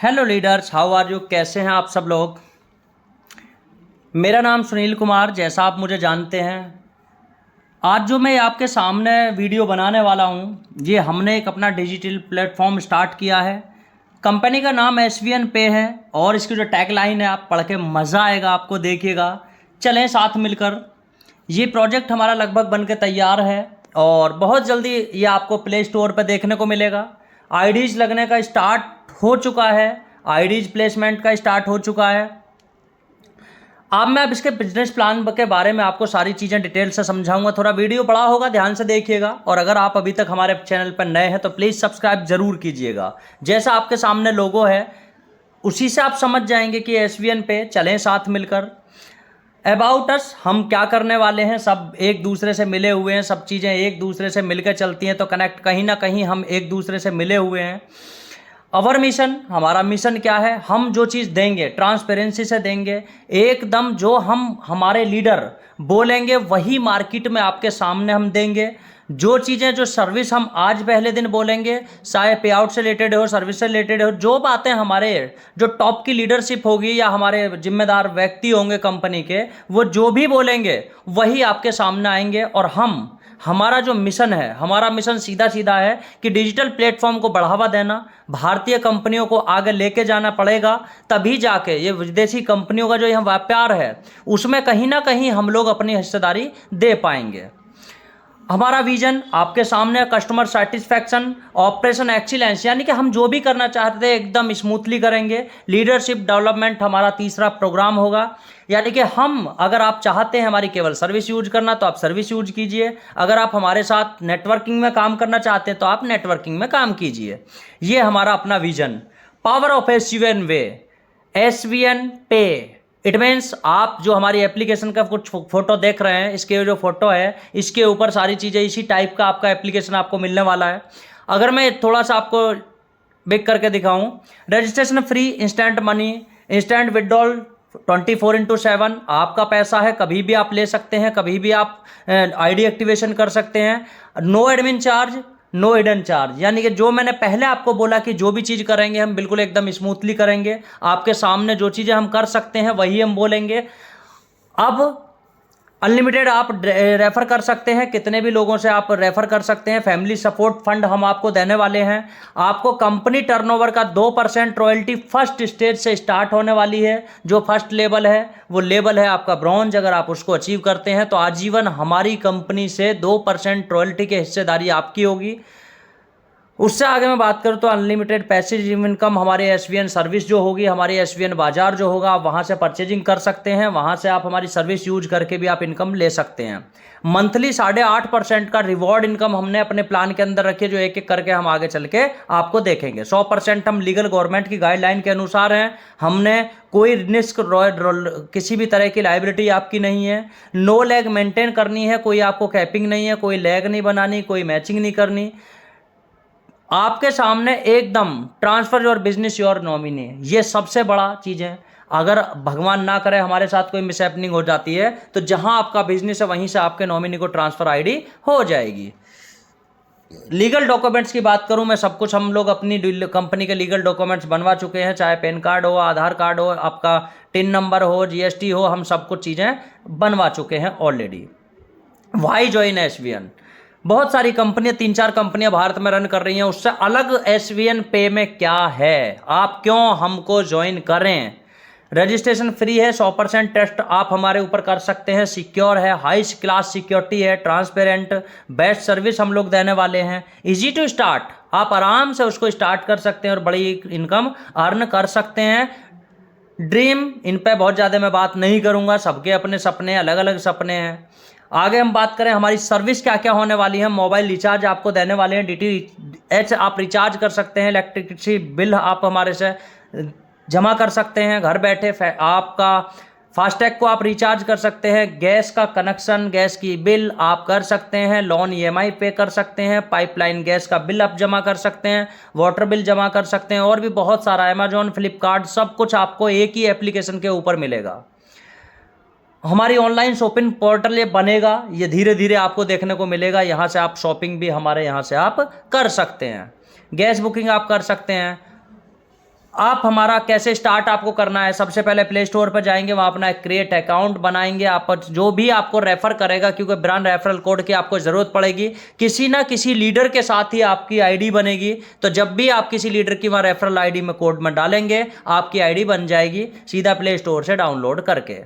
Hello leaders, how are you? कैसे हैं आप सब लोग? मेरा नाम सुनील कुमार, जैसा आप मुझे जानते हैं। आज जो मैं आपके सामने वीडियो बनाने वाला हूँ, ये हमने एक अपना डिजिटल प्लेटफॉर्म स्टार्ट किया है। कंपनी का नाम एसवीएन पे है और इसकी जो टैगलाइन है आप पढ़ के मज़ा आएगा आपको, देखिएगा। चलें साथ मिलकर। ये प्रोजेक्ट हमारा लगभग बन के तैयार है और बहुत जल्दी ये आपको प्ले स्टोर पर देखने को मिलेगा। आईडीज़ लगने का स्टार्ट हो चुका है, आईडीज़ प्लेसमेंट का स्टार्ट हो चुका है। अब इसके बिजनेस प्लान के बारे में आपको सारी चीज़ें डिटेल से समझाऊंगा। थोड़ा वीडियो बड़ा होगा, ध्यान से देखिएगा। और अगर आप अभी तक हमारे चैनल पर नए हैं तो प्लीज़ सब्सक्राइब जरूर कीजिएगा। जैसा आपके सामने लोगो है उसी से आप समझ जाएंगे कि एसवीएन पे चलें साथ मिलकर। अबाउट अस, हम क्या करने वाले हैं, सब एक दूसरे से मिले हुए हैं। सब चीज़ें एक दूसरे से मिलकर चलती हैं तो कनेक्ट कहीं ना कहीं हम एक दूसरे से मिले हुए हैं। अवर मिशन, हमारा मिशन क्या है? हम जो चीज़ देंगे ट्रांसपेरेंसी से देंगे, एकदम जो हम हमारे लीडर बोलेंगे वही मार्केट में आपके सामने हम देंगे। जो चीज़ें, जो सर्विस हम आज पहले दिन बोलेंगे, चाहे पे आउट से रिलेटेड हो, सर्विस से रिलेटेड हो, जो बातें हमारे जो टॉप की लीडरशिप होगी या हमारे जिम्मेदार व्यक्ति होंगे कंपनी के, वो जो भी बोलेंगे वही आपके सामने आएंगे। और हमारा जो मिशन है, हमारा मिशन सीधा सीधा है कि डिजिटल प्लेटफॉर्म को बढ़ावा देना, भारतीय कंपनियों को आगे लेके जाना पड़ेगा। तभी जाके ये विदेशी कंपनियों का जो यह व्यापार है उसमें कहीं ना कहीं हम लोग अपनी हिस्सेदारी दे पाएंगे। हमारा विजन आपके सामने, कस्टमर सेटिस्फैक्शन, ऑपरेशन एक्सीलेंस, यानी कि हम जो भी करना चाहते हैं एकदम स्मूथली करेंगे। लीडरशिप डेवलपमेंट हमारा तीसरा प्रोग्राम होगा। यानी कि अगर आप चाहते हैं हमारी केवल सर्विस यूज करना तो आप सर्विस यूज कीजिए। अगर आप हमारे साथ नेटवर्किंग में काम करना चाहते हैं तो आप नेटवर्किंग में काम कीजिए। ये हमारा अपना vision. Power of SVN way, SVN पे, इट मीन्स आप जो हमारी एप्लीकेशन का कुछ फोटो देख रहे हैं, इसके जो फोटो है इसके ऊपर सारी चीज़ें इसी टाइप का आपका एप्लीकेशन आपको मिलने वाला है। अगर मैं थोड़ा सा आपको बिग करके दिखाऊं, registration free, instant money, instant withdrawal 24/7, आपका पैसा है, कभी भी आप ले सकते हैं, कभी भी आप आईडी एक्टिवेशन कर सकते हैं। No admin charge, no hidden charge, यानी कि जो मैंने पहले आपको बोला कि जो भी चीज़ करेंगे हम बिल्कुल एकदम स्मूथली करेंगे। आपके सामने जो चीज़ें हम कर सकते हैं वही हम बोलेंगे। अब अनलिमिटेड आप रेफ़र कर सकते हैं, कितने भी लोगों से आप रेफ़र कर सकते हैं। फैमिली सपोर्ट फंड हम आपको देने वाले हैं। आपको कंपनी टर्नओवर का 2% रॉयल्टी फर्स्ट स्टेज से स्टार्ट होने वाली है। जो फर्स्ट लेवल है वो लेवल है आपका ब्रॉन्ज। अगर आप उसको अचीव करते हैं तो आजीवन हमारी कंपनी से 2% रॉयल्टी की हिस्सेदारी आपकी होगी। उससे आगे मैं बात करूँ तो अनलिमिटेड पैसिव इनकम, हमारे एसवीएन सर्विस जो होगी, हमारी एसवीएन बाजार जो होगा, आप वहाँ से परचेजिंग कर सकते हैं। वहाँ से आप हमारी सर्विस यूज करके भी आप इनकम ले सकते हैं। मंथली 8.5% का रिवॉर्ड इनकम हमने अपने प्लान के अंदर रखी है, जो एक एक करके हम आगे चल के आपको देखेंगे। 100% हम लीगल गवर्नमेंट की गाइडलाइन के अनुसार हैं। हमने कोई रिस्क, किसी भी तरह की लाइबिलिटी आपकी नहीं है। नो लैग मेंटेन करनी है, कोई आपको कैपिंग नहीं है, कोई लैग नहीं बनानी, कोई मैचिंग नहीं करनी। आपके सामने एकदम transfer your business your nominee, ये सबसे बड़ा चीज़ है। अगर भगवान ना करे हमारे साथ कोई मिसहैपनिंग हो जाती है तो जहां आपका बिजनेस है वहीं से आपके नॉमिनी को ट्रांसफर आईडी हो जाएगी। लीगल डॉक्यूमेंट्स की बात करूं मैं, सब कुछ हम लोग अपनी कंपनी के लीगल डॉक्यूमेंट्स बनवा चुके हैं। चाहे पैन कार्ड हो, आधार कार्ड हो, आपका टिन नंबर हो, जीएसटी हो, हम सब कुछ चीज़ें बनवा चुके हैं ऑलरेडी। Y join SVN? बहुत सारी कंपनियां, 3-4 कंपनियां भारत में रन कर रही हैं। उससे अलग एसवीएन पे में क्या है, आप क्यों हमको ज्वाइन करें? रजिस्ट्रेशन फ्री है, 100% टेस्ट आप हमारे ऊपर कर सकते हैं, सिक्योर है, हाई क्लास सिक्योरिटी है, ट्रांसपेरेंट, बेस्ट सर्विस हम लोग देने वाले हैं। इजी टू स्टार्ट, आप आराम से उसको स्टार्ट कर सकते हैं और बड़ी इनकम अर्न कर सकते हैं। ड्रीम, इन पे बहुत ज़्यादा मैं बात नहीं करूँगा, सबके अपने सपने, अलग अलग सपने हैं। आगे हम बात करें हमारी सर्विस क्या क्या होने वाली है। मोबाइल रिचार्ज आपको देने वाले हैं, डीटीएच आप रिचार्ज कर सकते हैं, इलेक्ट्रिसिटी बिल आप हमारे से जमा कर सकते हैं घर बैठे। आपका फास्टैग को आप रिचार्ज कर सकते हैं, गैस का कनेक्शन, गैस की बिल आप कर सकते हैं, लोन ईएमआई पे कर सकते हैं, पाइपलाइन गैस का बिल आप जमा कर सकते हैं, वाटर बिल जमा कर सकते हैं, और भी बहुत सारा, अमेजॉन, फ्लिपकार्ट, सब कुछ आपको एक ही एप्लीकेशन के ऊपर मिलेगा। हमारी ऑनलाइन शॉपिंग पोर्टल ये बनेगा, ये धीरे धीरे आपको देखने को मिलेगा। यहाँ से आप शॉपिंग भी हमारे यहाँ से आप कर सकते हैं, गैस बुकिंग आप कर सकते हैं। आप हमारा कैसे स्टार्ट आपको करना है, सबसे पहले प्ले स्टोर पर जाएंगे, वहाँ अपना एक क्रिएट अकाउंट बनाएंगे। आप जो भी आपको रेफर करेगा, क्योंकि ब्रांड रेफरल कोड की आपको ज़रूरत पड़ेगी, किसी ना किसी लीडर के साथ ही आपकी आईडी बनेगी। तो जब भी आप किसी लीडर की वहाँ रेफरल आईडी में कोड में डालेंगे, आपकी आईडी बन जाएगी सीधा प्ले स्टोर से डाउनलोड करके।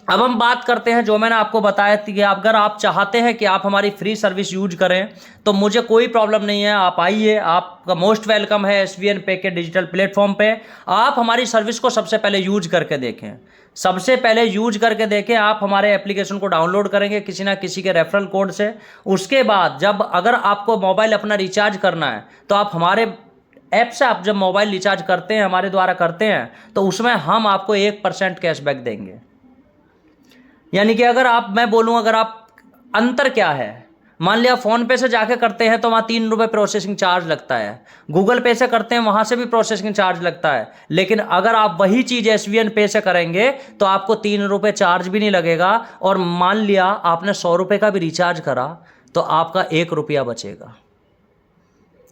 अब हम बात करते हैं जो मैंने आपको बताया थी कि अगर आप चाहते हैं कि आप हमारी फ्री सर्विस यूज करें तो मुझे कोई प्रॉब्लम नहीं है, आप आइए, आपका मोस्ट वेलकम है SVN पे के डिजिटल प्लेटफॉर्म पे। आप हमारी सर्विस को सबसे पहले यूज करके देखें, सबसे पहले यूज करके देखें। आप हमारे एप्लीकेशन को डाउनलोड करेंगे किसी ना किसी के रेफरल कोड से। उसके बाद जब अगर आपको मोबाइल अपना रिचार्ज करना है तो आप हमारे ऐप से, आप जब मोबाइल रिचार्ज करते हैं हमारे द्वारा करते हैं, तो उसमें हम आपको 1% कैशबैक देंगे। यानी कि अगर आप, मैं बोलूँ, अगर आप, अंतर क्या है, मान लिया फ़ोन पे से जाके करते हैं तो वहाँ 3 रुपये प्रोसेसिंग चार्ज लगता है, गूगल पे से करते हैं वहाँ से भी प्रोसेसिंग चार्ज लगता है, लेकिन अगर आप वही चीज़ SVN पे से करेंगे तो आपको 3 रुपये चार्ज भी नहीं लगेगा। और मान लिया आपने 100 रुपये का भी रिचार्ज करा तो आपका 1 रुपया बचेगा।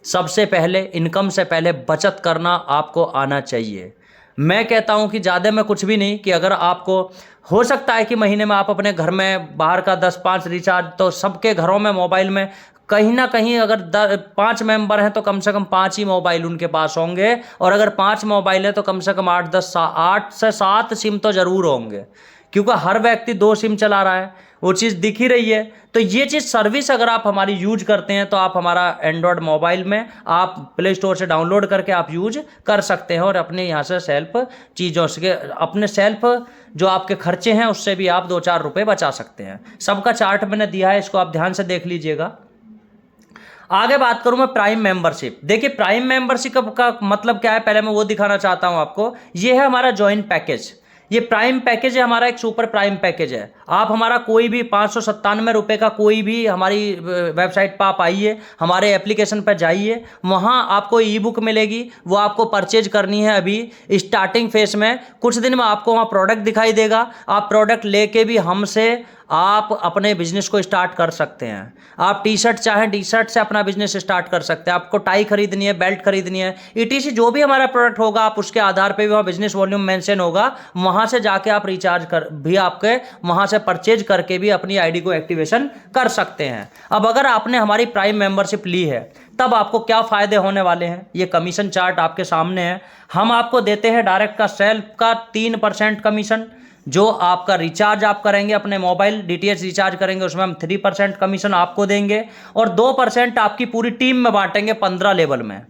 सबसे पहले इनकम से पहले बचत करना आपको आना चाहिए। मैं कहता हूं कि ज़्यादा में कुछ भी नहीं, कि अगर आपको हो सकता है कि महीने में आप अपने घर में बाहर का 10-5 रिचार्ज, तो सबके घरों में मोबाइल में कहीं ना कहीं अगर 5 मेंबर हैं तो कम से कम 5 ही मोबाइल उनके पास होंगे, और अगर 5 मोबाइल है तो कम से कम 8 से 7 सिम तो ज़रूर होंगे, क्योंकि हर व्यक्ति 2 सिम चला रहा है, वो चीज़ दिख ही रही है। तो ये चीज़ सर्विस अगर आप हमारी यूज करते हैं तो आप हमारा एंड्रॉयड मोबाइल में आप प्ले स्टोर से डाउनलोड करके आप यूज कर सकते हैं, और अपने यहाँ से सेल्फ चीज़ों से, अपने सेल्फ जो आपके खर्चे हैं उससे भी आप 2-4 रुपये बचा सकते हैं। सबका चार्ट मैंने दिया है, इसको आप ध्यान से देख लीजिएगा। आगे बात करूं मैं प्राइम मेंबरशिप। देखिए प्राइम मेंबरशिप का मतलब क्या है, पहले मैं वो दिखाना चाहता हूं आपको। ये है हमारा जॉइंट पैकेज, ये प्राइम पैकेज है हमारा, एक सुपर प्राइम पैकेज है। आप हमारा कोई भी 597 रुपये का कोई भी हमारी वेबसाइट पर आप आइए, हमारे एप्लीकेशन पर जाइए, वहाँ आपको ई बुक मिलेगी, वो आपको परचेज करनी है। अभी स्टार्टिंग फेस में कुछ दिन में आपको वहाँ प्रोडक्ट दिखाई देगा, आप प्रोडक्ट लेके भी हमसे आप अपने बिजनेस को स्टार्ट कर सकते हैं। आप टी शर्ट चाहें, टी शर्ट से अपना बिजनेस स्टार्ट कर सकते हैं। आपको टाई खरीदनी है, बेल्ट खरीदनी है, ETC जो भी हमारा प्रोडक्ट होगा, आप उसके आधार पे भी वहाँ बिजनेस वॉल्यूम मेंशन होगा, वहाँ से जाके आप रिचार्ज कर भी, आपके वहाँ से परचेज करके भी अपनी आईडी को एक्टिवेशन कर सकते हैं। अब अगर आपने हमारी प्राइम मेंबरशिप ली है तब आपको क्या फ़ायदे होने वाले हैं, ये कमीशन चार्ट आपके सामने है। हम आपको देते हैं डायरेक्ट का सेल्फ का 3% कमीशन, जो आपका रिचार्ज आप करेंगे अपने मोबाइल DTH रिचार्ज करेंगे उसमें हम 3% कमीशन आपको देंगे, और 2% आपकी पूरी टीम में बांटेंगे 15 लेवल में।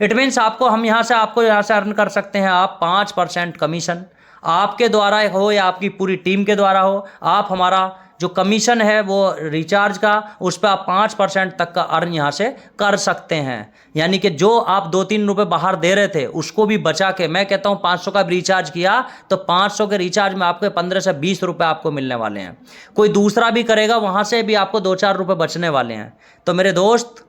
इट मीन्स आपको हम यहाँ से अर्न कर सकते हैं आप 5% कमीशन, आपके द्वारा हो या आपकी पूरी टीम के द्वारा हो। आप हमारा जो कमीशन है वो रिचार्ज का, उस पर आप 5% तक का अर्न यहाँ से कर सकते हैं। यानी कि जो आप 2-3 रुपये बाहर दे रहे थे उसको भी बचा के, मैं कहता हूँ 500 का भी रिचार्ज किया तो 500 के रिचार्ज में आपके 15 से 20 रुपये आपको मिलने वाले हैं। कोई दूसरा भी करेगा वहाँ से भी आपको 2-4 रुपये बचने वाले हैं। तो मेरे दोस्त,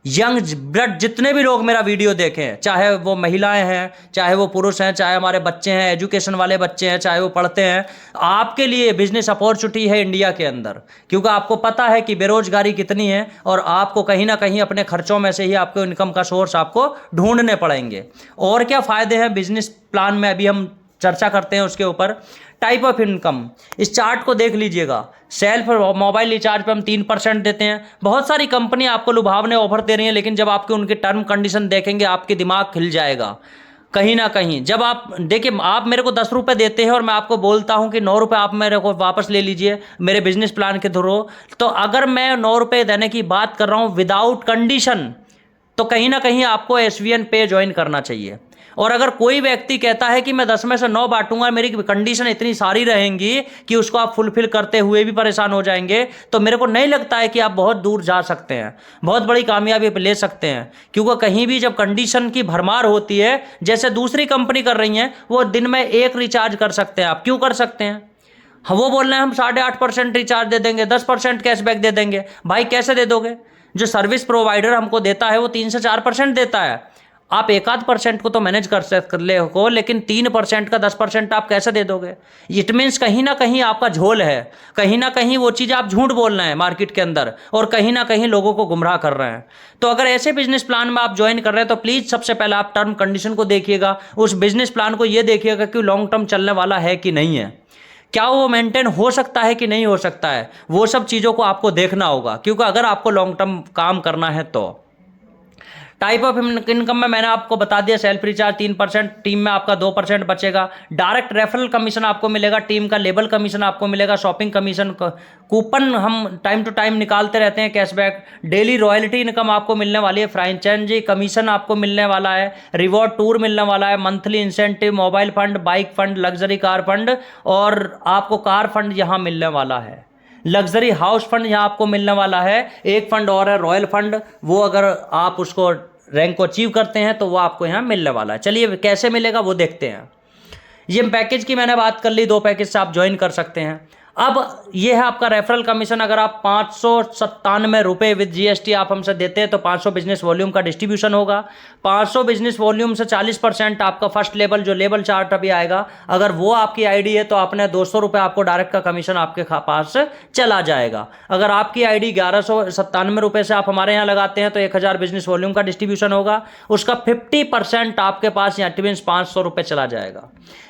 यंग ब्लड जितने भी लोग मेरा वीडियो देखें, चाहे वो महिलाएं हैं, चाहे वो पुरुष हैं, चाहे हमारे बच्चे हैं, एजुकेशन वाले बच्चे हैं, चाहे वो पढ़ते हैं, आपके लिए बिजनेस अपॉर्चुनिटी है इंडिया के अंदर। क्योंकि आपको पता है कि बेरोजगारी कितनी है, और आपको कहीं ना कहीं अपने खर्चों में से ही आपको इनकम का सोर्स आपको ढूंढने पड़ेंगे। और क्या फ़ायदे हैं बिजनेस प्लान में, अभी हम चर्चा करते हैं उसके ऊपर। टाइप ऑफ इनकम, इस चार्ट को देख लीजिएगा। सेल्फ मोबाइल रिचार्ज पे हम 3% देते हैं। बहुत सारी कंपनी आपको लुभावने ऑफर दे रही हैं, लेकिन जब आपके उनके टर्म कंडीशन देखेंगे आपके दिमाग खिल जाएगा कहीं ना कहीं। जब आप देखिए, आप मेरे को 10 रुपये देते हैं और मैं आपको बोलता हूं कि 9 रुपये आप मेरे को वापस ले लीजिए मेरे बिजनेस प्लान के थ्रू, तो अगर मैं 9 रुपये देने की बात कर रहा हूं विदाउट कंडीशन, तो कहीं ना कहीं आपको SVN पे ज्वाइन करना चाहिए। और अगर कोई व्यक्ति कहता है कि मैं 10 में से 9 बांटूंगा, मेरी कंडीशन इतनी सारी रहेंगी कि उसको आप फुलफिल करते हुए भी परेशान हो जाएंगे, तो मेरे को नहीं लगता है कि आप बहुत दूर जा सकते हैं, बहुत बड़ी कामयाबी ले सकते हैं। क्योंकि कहीं भी जब कंडीशन की भरमार होती है, जैसे दूसरी कंपनी कर रही हैं, वो दिन में 1 रिचार्ज कर सकते हैं। आप क्यों कर सकते हैं? वो बोल रहे हैं हम 8.5% रिचार्ज दे देंगे, 10% कैशबैक दे देंगे। भाई कैसे दे दोगे? जो सर्विस प्रोवाइडर हमको देता है वो 3 से 4% देता है। आप 1-8% को तो मैनेज कर ले हो, लेकिन 3% का 10% आप कैसे दे दोगे? इट मीन्स कहीं ना कहीं आपका झोल है, कहीं ना कहीं वो चीज़ आप झूठ बोल रहे हैं मार्केट के अंदर, और कहीं ना कहीं लोगों को गुमराह कर रहे हैं। तो अगर ऐसे बिजनेस प्लान में आप ज्वाइन कर रहे हैं तो प्लीज़ सबसे पहले आप टर्म कंडीशन को देखिएगा, उस बिजनेस प्लान को ये देखिएगा कि लॉन्ग टर्म चलने वाला है कि नहीं है, क्या वो मेंटेन हो सकता है कि नहीं हो सकता है, वो सब चीज़ों को आपको देखना होगा। क्योंकि अगर आपको लॉन्ग टर्म काम करना है तो टाइप ऑफ इनकम में मैंने आपको बता दिया, सेल्फ रिचार्ज 3%, टीम में आपका 2% बचेगा, डायरेक्ट रेफरल कमीशन आपको मिलेगा, टीम का लेबल कमीशन आपको मिलेगा, शॉपिंग कमीशन, कूपन हम टाइम टू टाइम निकालते रहते हैं, कैशबैक, डेली रॉयल्टी इनकम आपको मिलने वाली है, फ्रेंचाइजी कमीशन आपको मिलने वाला है, रिवॉर्ड टूर मिलने वाला है, monthly incentive, mobile fund, bike fund, luxury car fund, और आपको कार फंड यहाँ मिलने वाला है, लग्जरी हाउस फंड यहाँ आपको मिलने वाला है। एक फंड और है रॉयल फंड, वो अगर आप उसको रैंक को अचीव करते हैं तो वो आपको यहाँ मिलने वाला है। चलिए कैसे मिलेगा वो देखते हैं। ये पैकेज की मैंने बात कर ली, 2 पैकेज से आप ज्वाइन कर सकते हैं। अब ये है आपका रेफरल कमीशन, अगर आप 597 रुपये विद जीएसटी आप हमसे देते हैं तो 500 बिजनेस वॉल्यूम का डिस्ट्रीब्यूशन होगा। 500 बिजनेस वॉल्यूम से 40% आपका फर्स्ट लेवल जो लेवल चार्ट अभी आएगा, अगर वो आपकी आईडी है तो आपने 200 रुपये आपको डायरेक्ट का कमीशन आपके पास चला जाएगा। अगर आपकी आईडी 1197 रुपये से आप हमारे यहाँ लगाते हैं तो 1000 बिजनेस वॉल्यूम का डिस्ट्रीब्यूशन होगा, उसका 50% आपके पास यहाँ मीन्स 500 रुपये चला जाएगा।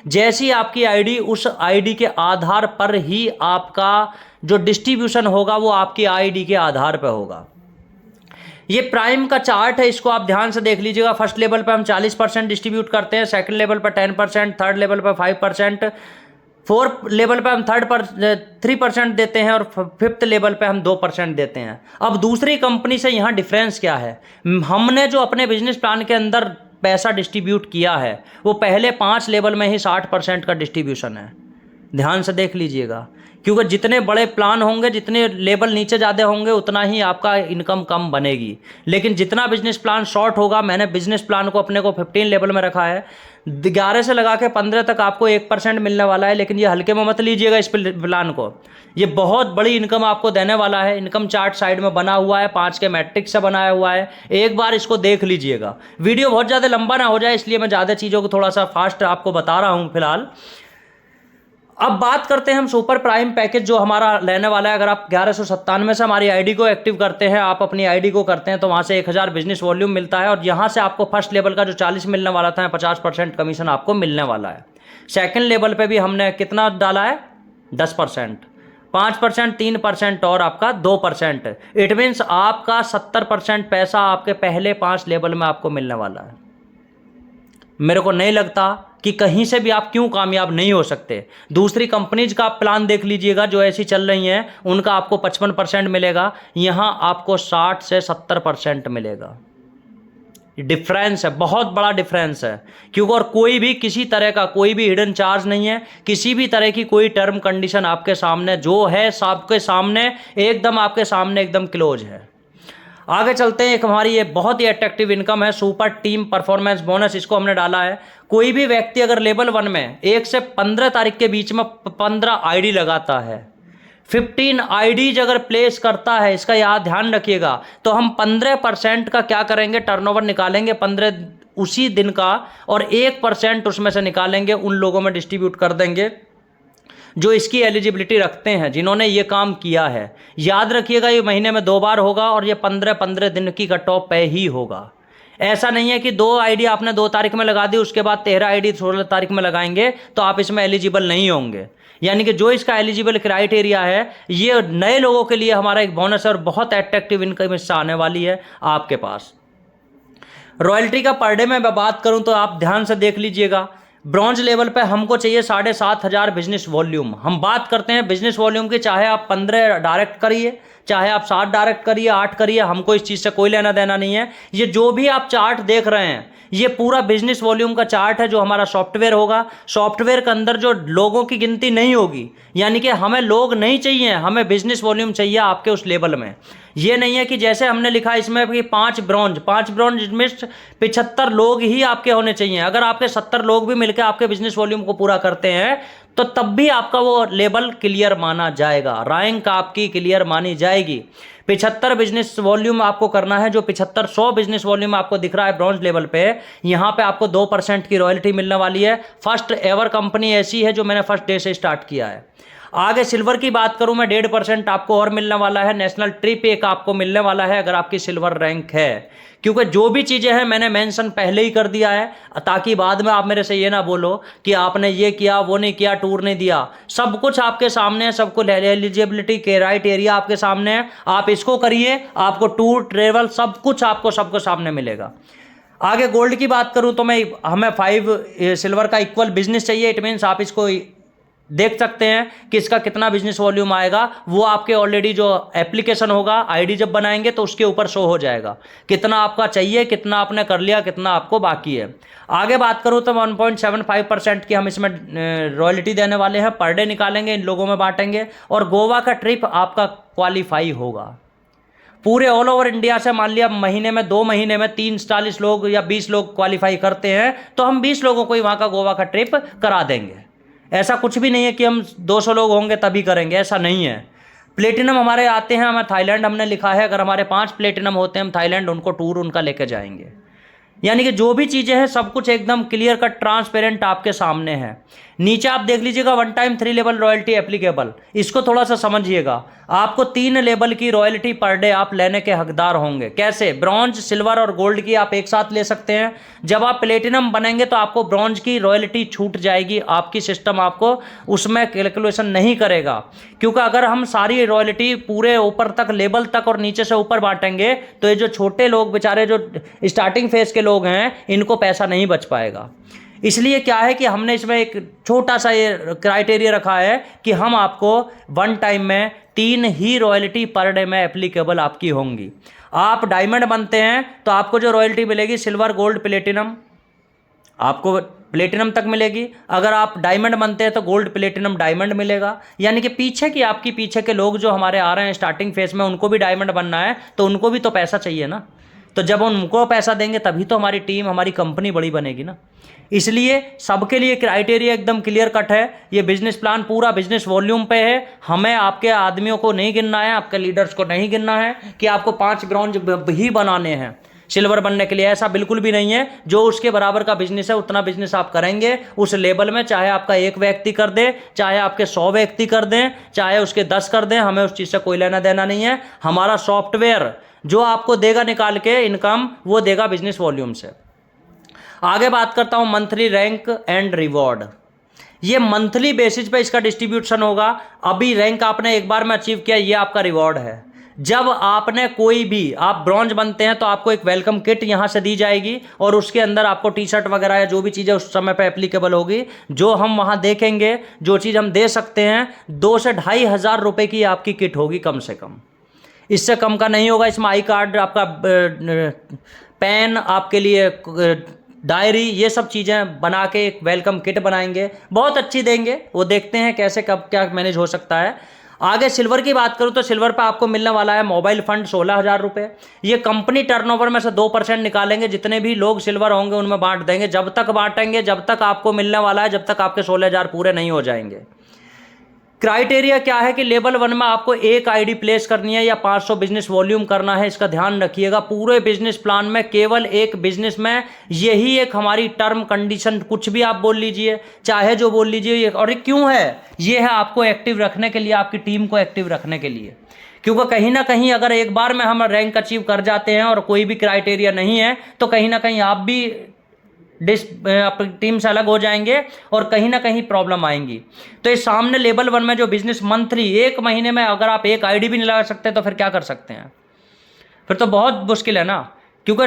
जैसी आपकी आईडी, उस आईडी के आधार पर ही आपका जो डिस्ट्रीब्यूशन होगा वो आपकी आईडी के आधार पर होगा। ये प्राइम का चार्ट है, इसको आप ध्यान से देख लीजिएगा। फर्स्ट लेवल पे हम 40% डिस्ट्रीब्यूट करते हैं, सेकंड लेवल पर 10%, थर्ड लेवल पर 5%, फोर्थ लेवल पे हम 3% देते हैं, और फिफ्थ लेवल पे हम 2% देते हैं। अब दूसरी कंपनी से यहाँ डिफरेंस क्या है, हमने जो अपने बिजनेस प्लान के अंदर पैसा डिस्ट्रीब्यूट किया है वो पहले 5 लेवल में ही 60% का डिस्ट्रीब्यूशन है। ध्यान से देख लीजिएगा, क्योंकि जितने बड़े प्लान होंगे, जितने लेवल नीचे ज़्यादा होंगे, उतना ही आपका इनकम कम बनेगी। लेकिन जितना बिजनेस प्लान शॉर्ट होगा, मैंने बिजनेस प्लान को अपने को 15 लेवल में रखा है, 11 से लगा के 15 तक आपको 1% मिलने वाला है। लेकिन ये हल्के में मत लीजिएगा इस प्लान को, ये बहुत बड़ी इनकम आपको देने वाला है। इनकम चार्ट साइड में बना हुआ है, 5 के मैट्रिक्स से बनाया हुआ है, एक बार इसको देख लीजिएगा। वीडियो बहुत ज़्यादा लंबा ना हो जाए इसलिए मैं ज़्यादा चीज़ों को थोड़ा सा फास्ट आपको बता रहा हूँ फिलहाल। अब बात करते हैं हम सुपर प्राइम पैकेज जो हमारा रहने वाला है। अगर आप 1197 से हमारी आईडी को एक्टिव करते हैं, आप अपनी आईडी को करते हैं तो वहाँ से 1000 बिजनेस वॉल्यूम मिलता है, और यहाँ से आपको फर्स्ट लेवल का जो 40 मिलने वाला था, 50% कमीशन आपको मिलने वाला है। सेकंड लेवल पे भी हमने कितना डाला है, 10%, 5%, 3% और आपका 2%। इट मीन्स आपका 70% पैसा आपके पहले 5 लेवल में आपको मिलने वाला है। मेरे को नहीं लगता कि कहीं से भी आप क्यों कामयाब नहीं हो सकते। दूसरी कंपनीज का आप प्लान देख लीजिएगा जो ऐसी चल रही हैं, उनका आपको 55% मिलेगा, यहाँ आपको 60 से 70% मिलेगा। डिफरेंस है, बहुत बड़ा डिफरेंस है। क्योंकि और कोई भी किसी तरह का कोई भी हिडन चार्ज नहीं है, किसी भी तरह की कोई टर्म कंडीशन आपके सामने जो है सबके सामने एकदम आपके सामने एकदम क्लोज है। आगे चलते हैं। एक हमारी ये बहुत ही अट्रैक्टिव इनकम है, सुपर टीम परफॉर्मेंस बोनस, इसको हमने डाला है। कोई भी व्यक्ति अगर लेवल 1 में 1 से 15 तारीख के बीच में 15 आईडी लगाता है, 15 आईडीज अगर प्लेस करता है, इसका याद ध्यान रखिएगा, तो हम 15% का क्या करेंगे, टर्नओवर निकालेंगे 15 उसी दिन का, और 1% उसमें से निकालेंगे, उन लोगों में डिस्ट्रीब्यूट कर देंगे जो इसकी एलिजिबिलिटी रखते हैं, जिन्होंने ये काम किया है। याद रखिएगा ये महीने में 2 बार होगा, और ये 15-15 दिन की कट ऑफ पे ही होगा। ऐसा नहीं है कि 2 आईडी आपने 2 तारीख में लगा दी, उसके बाद 13 आईडी 16 तारीख में लगाएंगे तो आप इसमें एलिजिबल नहीं होंगे। यानी कि जो इसका एलिजिबल क्राइटेरिया है, ये नए लोगों के लिए हमारा एक बोनस है, और बहुत अट्रैक्टिव इनकम इससे आने वाली है आपके पास। रॉयल्टी का पर डे में मैं बात करूं तो आप ध्यान से देख लीजिएगा। ब्रॉन्ज लेवल पे हमको चाहिए 7500 बिजनेस वॉल्यूम। हम बात करते हैं बिजनेस वॉल्यूम की, चाहे आप 15 डायरेक्ट करिए, चाहे आप 7 डायरेक्ट करिए, 8 करिए, हमको इस चीज़ से कोई लेना देना नहीं है। ये जो भी आप चार्ट देख रहे हैं, ये पूरा बिजनेस वॉल्यूम का चार्ट है जो हमारा सॉफ्टवेयर होगा। सॉफ्टवेयर के अंदर जो लोगों की गिनती नहीं होगी, यानी कि हमें लोग नहीं चाहिए, हमें बिजनेस वॉल्यूम चाहिए आपके उस लेवल में। ये नहीं है कि जैसे हमने लिखा इसमें कि 5 ब्रॉन्ज में 75 लोग ही आपके होने चाहिए। अगर आपके 70 लोग भी मिलकर आपके बिजनेस वॉल्यूम को पूरा करते हैं तो तब भी आपका वो लेवल क्लियर माना जाएगा, रैंक आपकी क्लियर मानी जाएगी। 75 बिजनेस वॉल्यूम आपको करना है, जो 7500 बिजनेस वॉल्यूम आपको दिख रहा है ब्रॉन्ज लेवल पे, यहाँ पे आपको 2% की रॉयल्टी मिलने वाली है। फर्स्ट एवर कंपनी ऐसी है जो मैंने फर्स्ट डे से स्टार्ट किया है। आगे सिल्वर की बात करूं मैं, 1.5% आपको और मिलने वाला है। नेशनल ट्रिप एक आपको मिलने वाला है अगर आपकी सिल्वर रैंक है, क्योंकि जो भी चीज़ें हैं मैंने मेंशन पहले ही कर दिया है, ताकि बाद में आप मेरे से ये ना बोलो कि आपने ये किया वो नहीं किया, टूर नहीं दिया। सब कुछ आपके सामने है, सब कुछ एलिजिबिलिटी के क्राइटेरिया आपके सामने है। आप इसको करिए, आपको टूर ट्रेवल सब कुछ आपको सबको सामने मिलेगा। आगे गोल्ड की बात करूं तो हमें 5 सिल्वर का इक्वल बिजनेस चाहिए। इट मीन्स आप इसको देख सकते हैं कि इसका कितना बिजनेस वॉल्यूम आएगा, वो आपके ऑलरेडी जो एप्लीकेशन होगा, आईडी जब बनाएंगे तो उसके ऊपर शो हो जाएगा कितना आपका चाहिए, कितना आपने कर लिया, कितना आपको बाकी है। आगे बात करूं तो 1.75% की हम इसमें रॉयल्टी देने वाले हैं, पर डे निकालेंगे, इन लोगों में बांटेंगे। और गोवा का ट्रिप आपका क्वालिफाई होगा पूरे ऑल ओवर इंडिया से। मान लिया महीने में 2 महीने में 40 लोग या 20 लोग क्वालिफाई करते हैं, तो हम 20 लोगों को ही वहाँ का गोवा का ट्रिप करा देंगे। ऐसा कुछ भी नहीं है कि हम 200 लोग होंगे तभी करेंगे, ऐसा नहीं है। प्लेटिनम हमारे आते हैं, हमें थाईलैंड हमने लिखा है, अगर हमारे 5 प्लेटिनम होते हैं हम थाईलैंड उनको टूर उनका लेके जाएंगे। यानी कि जो भी चीज़ें हैं सब कुछ एकदम क्लियर कट ट्रांसपेरेंट आपके सामने है। नीचे आप देख लीजिएगा 1 टाइम 3 लेवल रॉयल्टी एप्लीकेबल, इसको थोड़ा सा समझिएगा। आपको 3 लेवल की रॉयल्टी पर डे आप लेने के हकदार होंगे। कैसे? ब्रॉन्ज, सिल्वर और गोल्ड की आप एक साथ ले सकते हैं। जब आप प्लेटिनम बनेंगे तो आपको ब्रॉन्ज की रॉयल्टी छूट जाएगी, आपकी सिस्टम आपको उसमें कैलकुलेशन नहीं करेगा, क्योंकि अगर हम सारी रॉयल्टी पूरे ऊपर तक लेवल तक और नीचे से ऊपर बांटेंगे तो ये जो छोटे लोग बेचारे जो स्टार्टिंग फेज के लोग हैं इनको पैसा नहीं बच पाएगा। इसलिए क्या है कि हमने इसमें एक छोटा सा ये क्राइटेरिया रखा है कि हम आपको 1 टाइम में 3 ही रॉयल्टी पर डे में एप्लीकेबल आपकी होंगी। आप डायमंड बनते हैं तो आपको जो रॉयल्टी मिलेगी सिल्वर, गोल्ड, प्लेटिनम, आपको प्लेटिनम तक मिलेगी। अगर आप डायमंड बनते हैं तो गोल्ड, प्लेटिनम, डायमंड मिलेगा। यानी कि आपकी पीछे के लोग जो हमारे आ रहे हैं स्टार्टिंग फेज में, उनको भी डायमंड बनना है तो उनको भी तो पैसा चाहिए ना। तो जब उनको पैसा देंगे तभी तो हमारी टीम, हमारी कंपनी बड़ी बनेगी ना। इसलिए सबके लिए क्राइटेरिया एकदम क्लियर कट है। ये बिजनेस प्लान पूरा बिजनेस वॉल्यूम पे है। हमें आपके आदमियों को नहीं गिनना है, आपके लीडर्स को नहीं गिनना है कि आपको 5 ब्रॉन्ज ही बनाने हैं सिल्वर बनने के लिए, ऐसा बिल्कुल भी नहीं है। जो उसके बराबर का बिजनेस है उतना बिजनेस आप करेंगे उस लेवल में, चाहे आपका 1 व्यक्ति कर दे, चाहे आपके 100 व्यक्ति कर दें, चाहे उसके 10 कर दें, हमें उस चीज़ से कोई लेना देना नहीं है। हमारा सॉफ्टवेयर जो आपको देगा निकाल के इनकम, वो देगा बिजनेस वॉल्यूम से। आगे बात करता हूं मंथली रैंक एंड रिवॉर्ड। ये मंथली बेसिस पे इसका डिस्ट्रीब्यूशन होगा। अभी रैंक आपने एक बार में अचीव किया, ये आपका रिवॉर्ड है। जब आपने कोई भी, आप ब्रॉन्ज बनते हैं तो आपको एक वेलकम किट यहां से दी जाएगी और उसके अंदर आपको टी शर्ट वगैरह या जो भी चीज़ें उस समय पे एप्लीकेबल होगी, जो हम वहां देखेंगे, जो चीज़ हम दे सकते हैं, 2 से 2,500 रुपये की आपकी किट होगी कम से कम, इससे कम का नहीं होगा। इसमें आई कार्ड, आपका पेन, आपके लिए डायरी, ये सब चीज़ें बना के एक वेलकम किट बनाएंगे, बहुत अच्छी देंगे। वो देखते हैं कैसे कब क्या मैनेज हो सकता है। आगे सिल्वर की बात करूं तो सिल्वर पे आपको मिलने वाला है मोबाइल फंड 16,000 रुपये। ये कंपनी टर्नओवर में से 2% निकालेंगे, जितने भी लोग सिल्वर होंगे उनमें बांट देंगे। जब तक बांटेंगे जब तक आपको मिलने वाला है, जब तक आपके 16,000 पूरे नहीं हो जाएंगे। क्राइटेरिया क्या है कि लेवल 1 में आपको 1 आईडी प्लेस करनी है या 500 बिजनेस वॉल्यूम करना है, इसका ध्यान रखिएगा। पूरे बिजनेस प्लान में केवल एक बिजनेस में यही एक हमारी टर्म कंडीशन, कुछ भी आप बोल लीजिए, चाहे जो बोल लीजिए। और ये क्यों है? ये है आपको एक्टिव रखने के लिए, आपकी टीम को एक्टिव रखने के लिए। क्योंकि कहीं ना कहीं अगर एक बार में हम रैंक अचीव कर जाते हैं और कोई भी क्राइटेरिया नहीं है तो कहीं ना कहीं आप भी अपनी टीम से अलग हो जाएंगे और कहीं ना कहीं प्रॉब्लम आएंगी। तो इस सामने लेवल 1 में जो बिजनेस मंथली 1 महीने में अगर आप 1 आईडी भी नहीं लगा सकते तो फिर क्या कर सकते हैं? फिर तो बहुत मुश्किल है ना। क्योंकि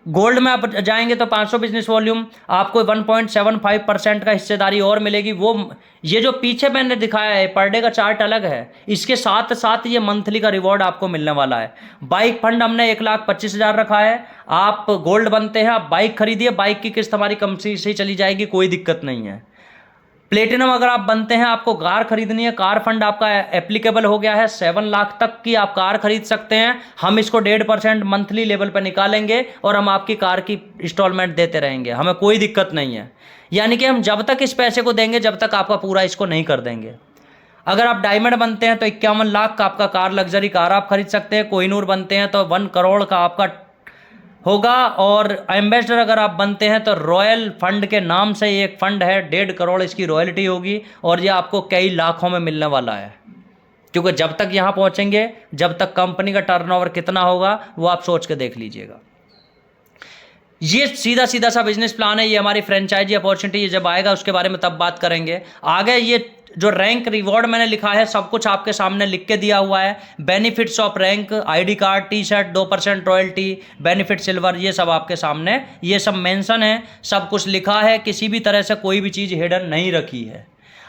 गोल्ड में आप जाएंगे तो 500 बिजनेस वॉल्यूम, आपको 1.75% का हिस्सेदारी और मिलेगी। वो ये जो पीछे मैंने दिखाया है पर डे का चार्ट अलग है, इसके साथ साथ ये मंथली का रिवॉर्ड आपको मिलने वाला है। बाइक फंड हमने 1,25,000 रखा है। आप गोल्ड बनते हैं, आप बाइक खरीदिए, बाइक की किस्त हमारी कंपनी से ही चली जाएगी, कोई दिक्कत नहीं है। प्लेटिनम अगर आप बनते हैं, आपको कार खरीदनी है, कार फंड आपका एप्लीकेबल हो गया है, 7 लाख तक की आप कार खरीद सकते हैं। हम इसको 1.5% मंथली लेवल पर निकालेंगे और हम आपकी कार की इंस्टॉलमेंट देते रहेंगे, हमें कोई दिक्कत नहीं है। यानी कि हम जब तक इस पैसे को देंगे जब तक आपका पूरा इसको नहीं कर देंगे। अगर आप डायमंड बनते हैं तो 51 लाख का आपका कार, लग्जरी कार आप खरीद सकते हैं। कोहिनूर बनते हैं तो 1 करोड़ का आपका होगा। और एम्बेसडर अगर आप बनते हैं तो रॉयल फंड के नाम से एक फंड है, 1.5 करोड़ इसकी रॉयल्टी होगी और ये आपको कई लाखों में मिलने वाला है। क्योंकि जब तक यहाँ पहुँचेंगे, जब तक कंपनी का टर्नओवर कितना होगा वो आप सोच के देख लीजिएगा। ये सीधा सीधा सा बिजनेस प्लान है। ये हमारी फ्रेंचाइजी अपॉर्चुनिटी, ये जब आएगा उसके बारे में तब बात करेंगे। आगे ये जो रैंक रिवॉर्ड मैंने लिखा है सब कुछ आपके सामने लिख के दिया हुआ है। Benefits of rank, ID card, T shirt, 2% royalty, benefit silver, ये सब आपके सामने, ये सब मेंशन है, सब कुछ लिखा है। किसी भी तरह से कोई भी चीज़ हिडन नहीं रखी है।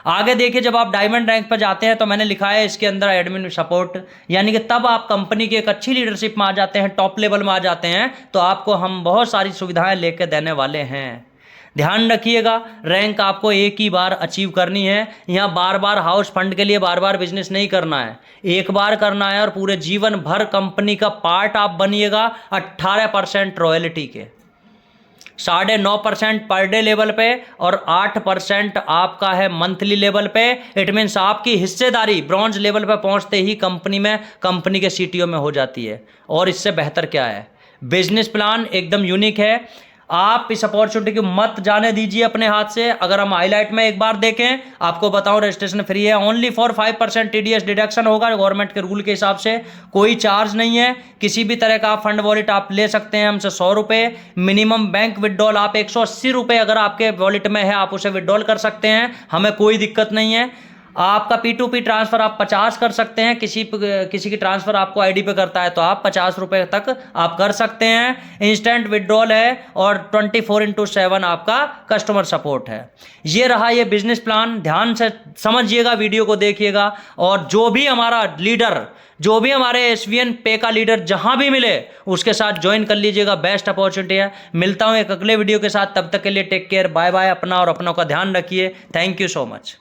आगे देखिए, जब आप डायमंड रैंक पर जाते हैं तो मैंने लिखा है इसके अंदर एडमिन सपोर्ट, यानी कि तब आप कंपनी की एक अच्छी लीडरशिप में आ जाते हैं, टॉप लेवल में आ जाते हैं, तो आपको हम बहुत सारी सुविधाएं लेकर देने वाले हैं। ध्यान रखिएगा, रैंक आपको एक ही बार अचीव करनी है। यहाँ बार बार हाउस फंड के लिए बार बार बिजनेस नहीं करना है, एक बार करना है और पूरे जीवन भर कंपनी का पार्ट आप बनिएगा। 18% रॉयल्टी के, 9.5% पर डे लेवल पे और 8% आपका है मंथली लेवल पे। इट मीन्स आपकी हिस्सेदारी ब्रॉन्ज लेवल पे पहुंचते ही कंपनी में, कंपनी के सीटीओ में हो जाती है। और इससे बेहतर क्या है? बिजनेस प्लान एकदम यूनिक है। आप इस अपॉर्चुनिटी को मत जाने दीजिए अपने हाथ से। अगर हम हाईलाइट में एक बार देखें, आपको बताऊं रजिस्ट्रेशन फ्री है, ओनली फॉर 5% TDS डिडक्शन होगा गवर्नमेंट के रूल के हिसाब से, कोई चार्ज नहीं है। किसी भी तरह का फंड वॉलेट आप ले सकते हैं हमसे 100 रुपये। मिनिमम बैंक विड्रॉल आप 180 रुपये अगर आपके वॉलेट में है आप उसे विड्रॉल कर सकते हैं, हमें कोई दिक्कत नहीं है। आपका P2P ट्रांसफ़र आप 50 कर सकते हैं। किसी की ट्रांसफ़र आपको आईडी पे करता है तो आप 50 रुपये तक आप कर सकते हैं। इंस्टेंट विड्रॉल है और 24/7 आपका कस्टमर सपोर्ट है। ये रहा ये बिजनेस प्लान। ध्यान से समझिएगा, वीडियो को देखिएगा। और जो भी हमारा लीडर, जो भी हमारे SVN पे का लीडर जहां भी मिले उसके साथ ज्वाइन कर लीजिएगा, बेस्ट अपॉर्चुनिटी है। मिलता हूं एक अगले वीडियो के साथ, तब तक के लिए टेक केयर, बाय बाय। अपना और अपनों का ध्यान रखिए। Thank you so much.